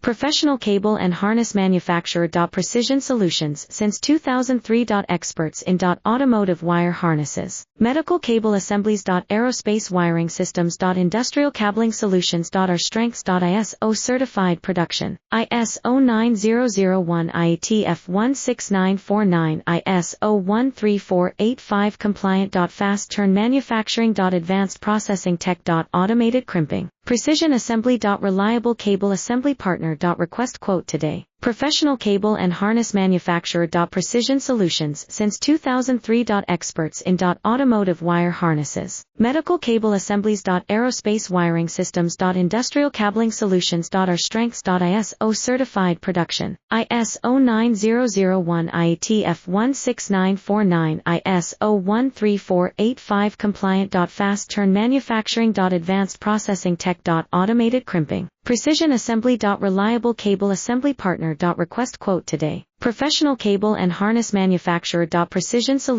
Professional cable and harness manufacturer. Precision Solutions since 2003. Experts in automotive wire harnesses, medical cable assemblies. Aerospace wiring systems. Industrial cabling solutions. Our strengths. ISO certified production, ISO 9001 IATF 16949 ISO 13485 compliant. Fast turn manufacturing. Advanced processing tech. Automated crimping, precision assembly. Reliable cable assembly partner. Request quote today. Professional cable and harness manufacturer. Precision Solutions since 2003. Experts in automotive wire harnesses, medical cable assemblies. Aerospace wiring systems. Industrial cabling solutions. Our strengths. ISO certified production, ISO 9001 IATF 16949 ISO 13485 compliant. Fast turn manufacturing. Advanced processing tech. Automated crimping, precision assembly. Reliable cable assembly partner. Request quote today. Professional cable and harness manufacturer. Precision Solutions.